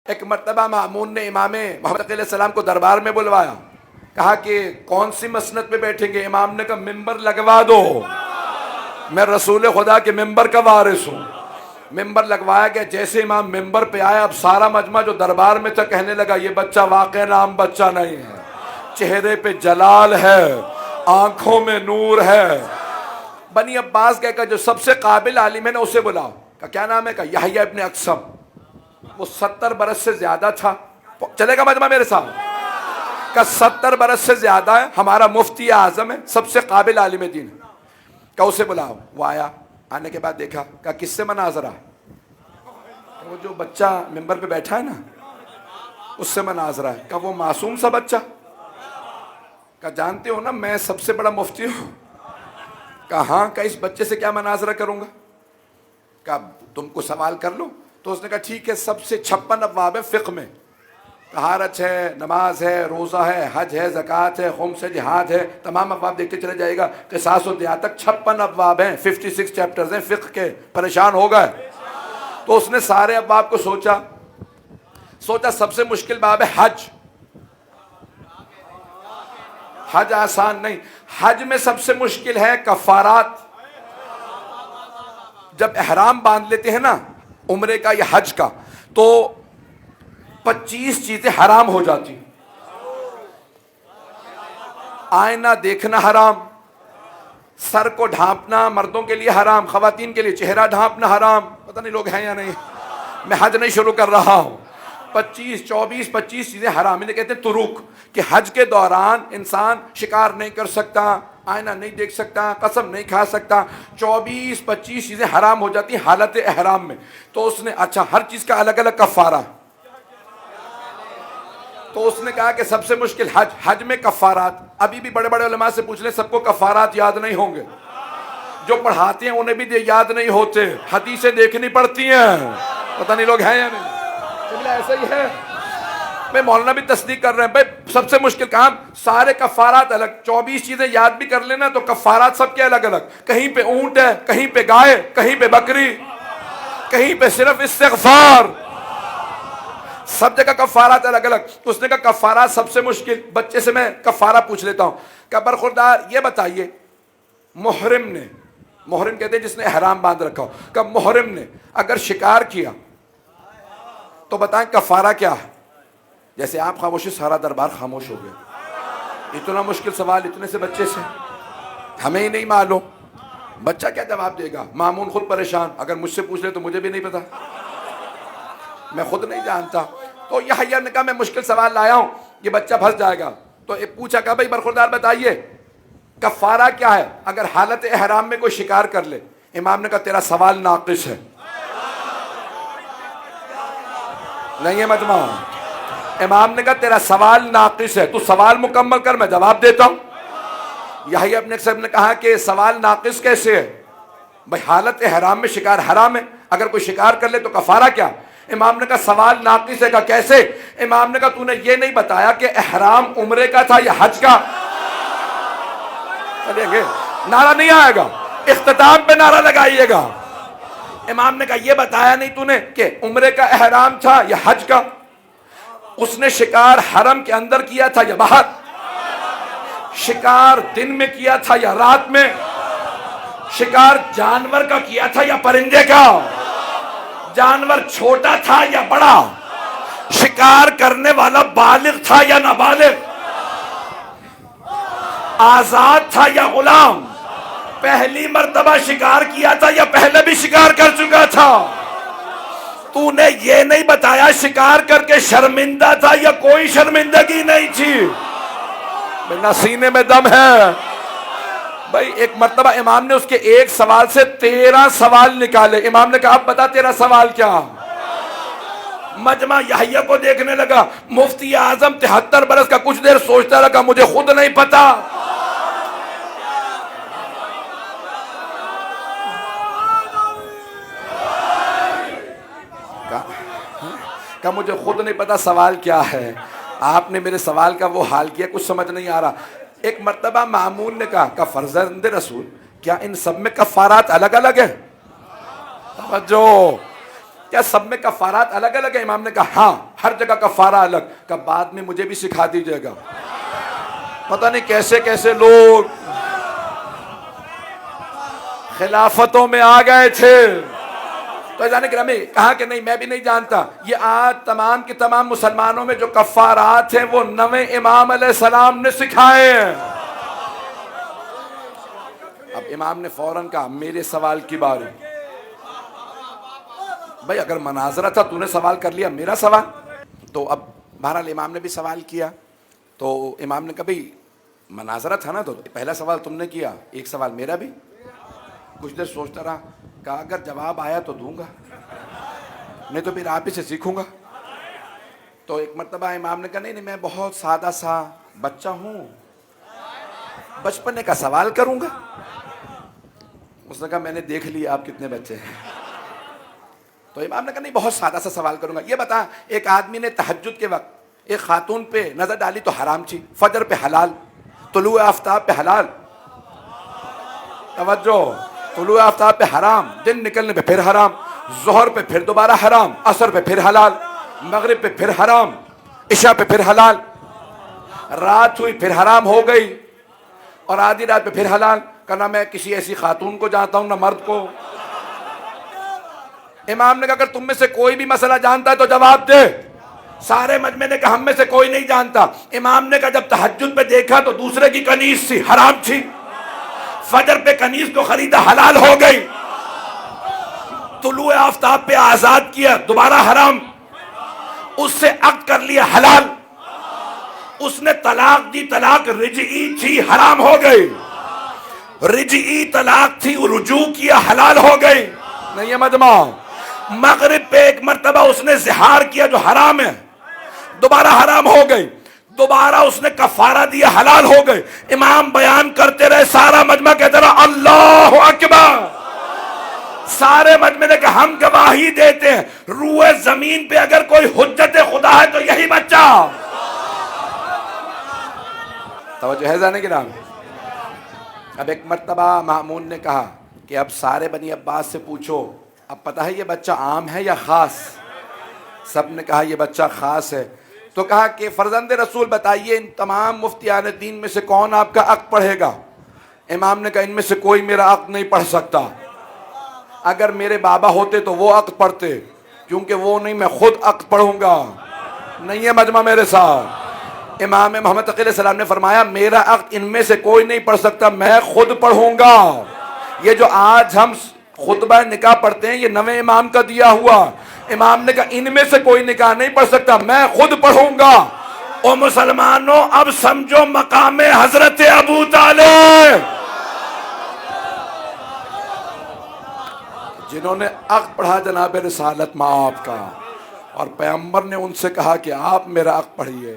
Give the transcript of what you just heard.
ایک مرتبہ مامون نے امام محمد علیہ السلام کو دربار میں بلوایا، کہا کہ کون سی مسند پہ بیٹھیں گے؟ امام نے کہا ممبر لگوا دو، میں رسول خدا کے ممبر کا وارث ہوں۔ ممبر لگوایا گیا، جیسے امام ممبر پہ آیا اب سارا مجمع جو دربار میں تھا کہنے لگا یہ بچہ واقعی عام بچہ نہیں ہے، چہرے پہ جلال ہے، آنکھوں میں نور ہے۔ بنی عباس کہ جو سب سے قابل عالم ہے نا اسے بلاؤ۔ کہ کیا نام ہے؟ کہ یحییٰ ابن اقسم۔ وہ 70 برس سے زیادہ تھا، چلے گا مجمع میرے ساتھ؟ کہ 70 برس سے زیادہ ہے، ہمارا مفتی اعظم ہے، سب سے قابل عالم دین ہے۔ کہ اسے بلاؤ۔ وہ آیا، آنے کے بعد دیکھا کہ کس سے مناظرہ؟ وہ جو بچہ ممبر پہ بیٹھا ہے نا اس سے مناظرہ ہے۔ کہ وہ معصوم سا بچہ؟ کہ جانتے ہو نا میں سب سے بڑا مفتی ہوں۔ کہ ہاں، کہ اس بچے سے کیا مناظرہ کروں گا؟ کہ تم کو سوال کر لو۔ تو اس نے کہا ٹھیک ہے، سب سے 56 ابواب ہے فقہ میں، طہارت ہے، نماز ہے، روزہ ہے، حج ہے، زکوٰۃ ہے، خمس ہے، جہاد ہے، تمام ابواب دیکھتے چلے جائے گا۔ قصاص و دیات تک 56 ابواب ہیں، 56 چیپٹرز ہیں فقہ کے۔ پریشان ہو گئے۔ تو اس نے سارے ابواب کو سوچا سب سے مشکل باب ہے حج۔ حج آسان نہیں، حج میں سب سے مشکل ہے کفارات۔ جب احرام باندھ لیتے ہیں نا عمرے کا یا حج کا تو 25 چیزیں حرام ہو جاتی۔ آئینہ دیکھنا حرام، سر کو ڈھانپنا مردوں کے لیے حرام، خواتین کے لیے چہرہ ڈھانپنا حرام۔ پتہ نہیں لوگ ہیں یا نہیں، میں حج نہیں شروع کر رہا ہوں۔ 25 چیزیں حرام، انہیں کہتے ہیں طرق، کہ حج کے دوران انسان شکار نہیں کر سکتا، آئینہ نہیں دیکھ سکتا، قسم نہیں کھا سکتا۔ 25 چیزیں حرام ہو جاتی ہیں حالت احرام میں۔ تو اس نے اچھا ہر چیز کا الگ الگ کفارہ، تو اس نے کہا کہ سب سے مشکل حج میں کفارات۔ ابھی بھی بڑے بڑے علماء سے پوچھ لیں، سب کو کفارات یاد نہیں ہوں گے، جو پڑھاتے ہیں انہیں بھی یاد نہیں ہوتے، حدیثیں دیکھنی پڑتی ہیں۔ پتہ نہیں لوگ ہیں یا نہیں، ایسا ہی ہے۔ میں مولانا بھی تصدیق کر رہے ہیں بھائی، سب سے مشکل کام سارے کفارات الگ۔ 24 چیزیں یاد بھی کر لینا تو کفارات سب کے الگ الگ، کہیں پہ اونٹ ہے، کہیں پہ گائے، کہیں پہ بکری، کہیں پہ صرف استغفار، سب جگہ کفارات الگ الگ۔ تو اس نے کہا کفارات سب سے مشکل۔ بچے سے میں کفارہ پوچھ لیتا ہوں کہ برخوردار یہ بتائیے، محرم کہتے ہیں جس نے احرام باندھ رکھا ہو، کہ محرم نے اگر شکار کیا تو بتائیں کفارہ کیا ہے؟ جیسے آپ خاموشی، سارا دربار خاموش ہو گیا۔ اتنا مشکل سوال اتنے سے بچے سے، ہمیں ہی نہیں معلوم، بچہ کیا جواب دے گا؟ مامون خود پریشان، اگر مجھ سے پوچھ لے تو مجھے بھی نہیں پتا، میں خود نہیں جانتا۔ تو یحییٰ نے کہا میں مشکل سوال لایا ہوں، یہ بچہ پھنس جائے گا۔ تو پوچھا کہ بھائی برخوردار بتائیے کفارہ کیا ہے اگر حالت احرام میں کوئی شکار کر لے؟ امام نے کہا تیرا سوال ناقص ہے۔ نہیں ہے مجمع؟ امام نے کہا تیرا سوال ناقص ہے، تو سوال مکمل کر، میں جواب دیتا ہوں۔ یحییٰ ابن اقسم نے کہا کہ سوال ناقص کیسے ہے؟ بھائی حالت احرام میں شکار حرام ہے، اگر کوئی شکار کر لے تو کفارہ کیا؟ امام نے کہا سوال ناقص ہے۔ کہا کیسے؟ امام نے کہا تو نے یہ نہیں بتایا کہ احرام عمرے کا تھا یا حج کا؟ چلیں گے، نعرہ نہیں آئے گا، اختتام پہ نعرہ لگائیے گا۔ امام نے کہا یہ بتایا نہیں تو نے کہ عمرے کا احرام تھا یا حج کا؟ اس نے شکار حرم کے اندر کیا تھا یا باہر؟ شکار دن میں کیا تھا یا رات میں؟ شکار جانور کا کیا تھا یا پرندے کا؟ جانور چھوٹا تھا یا بڑا؟ شکار کرنے والا بالغ تھا یا نابالغ؟ آزاد تھا یا غلام؟ پہلی مرتبہ شکار کیا تھا یا پہلے بھی شکار کر چکا تھا؟ تو نے یہ نہیں بتایا شکار کر کے شرمندہ تھا یا کوئی شرمندگی نہیں تھی؟ میرا سینے میں دم ہے بھائی۔ ایک مرتبہ امام نے اس کے ایک سوال سے 13 سوال نکالے۔ امام نے کہا اب بتا تیرا سوال کیا؟ مجمع یحییٰ کو دیکھنے لگا، مفتی اعظم 73 برس کا کچھ دیر سوچتا لگا مجھے خود نہیں پتا۔ کہ مجھے خود نہیں پتا سوال کیا ہے، آپ نے میرے سوال کا وہ حال کیا، کچھ سمجھ نہیں آ رہا۔ ایک مرتبہ مامون نے کہا کہ فرزند رسول کیا ان سب میں کفارات الگ الگ ہیں؟ توجہ، کیا سب میں کفارات الگ الگ ہیں؟ امام نے کہا ہاں ہر جگہ کفارہ الگ. کہ بعد میں مجھے بھی سکھا دیجیے گا. پتہ نہیں کیسے کیسے لوگ خلافتوں میں آ گئے تھے. تو جانے کہ ہمیں کہا کہ نہیں میں بھی نہیں جانتا. یہ آج تمام کے تمام مسلمانوں میں جو کفارات ہیں وہ نویں امام علیہ السلام نے سکھائے ہیں. اب امام نے فوراً کہا میرے سوال کی باری. بھائی اگر مناظرہ تھا تو نے سوال کر لیا, میرا سوال. تو اب بہرحال امام نے بھی سوال کیا. تو امام نے کہا بھئی مناظرہ تھا نا, تو پہلا سوال تم نے کیا, ایک سوال میرا بھی. کچھ دیر سوچتا رہا, کہا اگر جواب آیا تو دوں گا, نہیں تو پھر آپ ہی سے سیکھوں گا. تو ایک مرتبہ امام نے کہا نہیں میں بہت سادہ سا بچہ ہوں, بچپنے کا سوال کروں گا. اس نے کہا میں نے دیکھ لیا آپ کتنے بچے ہیں. تو امام نے کہا نہیں بہت سادہ سا سوال کروں گا. یہ بتا ایک آدمی نے تہجد کے وقت ایک خاتون پہ نظر ڈالی تو حرام تھی, فجر پہ حلال, طلوع آفتاب پہ حلال. توجہ, طلوع آفتاب پہ حرام, دن نکلنے پہ پھر حرام, ظہر پہ پھر دوبارہ حرام, عصر پہ پھر حلال, مغرب پہ پھر حرام, عشاء پہ پھر حلال, رات ہوئی پھر حرام ہو گئی, اور آدھی رات پہ پھر حلال. کہنا میں کسی ایسی خاتون کو جانتا ہوں نہ مرد کو. امام نے کہا اگر تم میں سے کوئی بھی مسئلہ جانتا ہے تو جواب دے. سارے مجمع نے کہا ہم میں سے کوئی نہیں جانتا. امام نے کہا جب تہجد پہ دیکھا تو دوسرے کی کنیز تھی, حرام تھی. فجر پہ کنیز کو خریدا, حلال ہو گئی. طلوع آفتاب پہ آزاد کیا, دوبارہ حرام. اس سے عقد کر لیا, حلال. اس نے طلاق دی, طلاق رجعی تھی, حرام ہو گئی. رجعی طلاق تھی, رجوع کیا, حلال ہو گئی. نہیں ہے مجمع. مغرب پہ ایک مرتبہ اس نے زہار کیا جو حرام ہے, دوبارہ حرام ہو گئی. دوبارہ اس نے کفارہ دیا, حلال ہو گئے. امام بیان کرتے رہے, سارا مجمع کہتے رہا اللہ اکبر. سارے مجمع نے کہا ہم گواہی دیتے ہیں روئے زمین پہ اگر کوئی حجت خدا ہے تو یہی بچہ. توجہ ہے جانے کے نام. اب ایک مرتبہ مامون نے کہا کہ اب سارے بنی عباس سے پوچھو اب پتہ ہے یہ بچہ عام ہے یا خاص؟ سب نے کہا یہ بچہ خاص ہے. تو کہا کہ فرزند رسول بتائیے ان تمام مفتیان دین میں سے کون آپ کا عقد پڑھے گا؟ امام نے کہا ان میں سے کوئی میرا عقد نہیں پڑھ سکتا. اگر میرے بابا ہوتے تو وہ عقد پڑھتے, کیونکہ وہ نہیں, میں خود عقد پڑھوں گا. نہیں ہے مجمع میرے ساتھ. امام محمد تقی علیہ السلام نے فرمایا میرا عقد ان میں سے کوئی نہیں پڑھ سکتا, میں خود پڑھوں گا. یہ جو آج ہم خطبہ نکاح پڑھتے ہیں یہ نویں امام کا دیا ہوا. امام نے کہا ان میں سے کوئی نکاح نہیں پڑھ سکتا, میں خود پڑھوں گا. او مسلمانوں اب سمجھو مقام حضرت ابو طالب, جنہوں نے عقد پڑھا جناب رسالت مآب کا, اور پیغمبر نے ان سے کہا کہ آپ میرا عقد پڑھیے.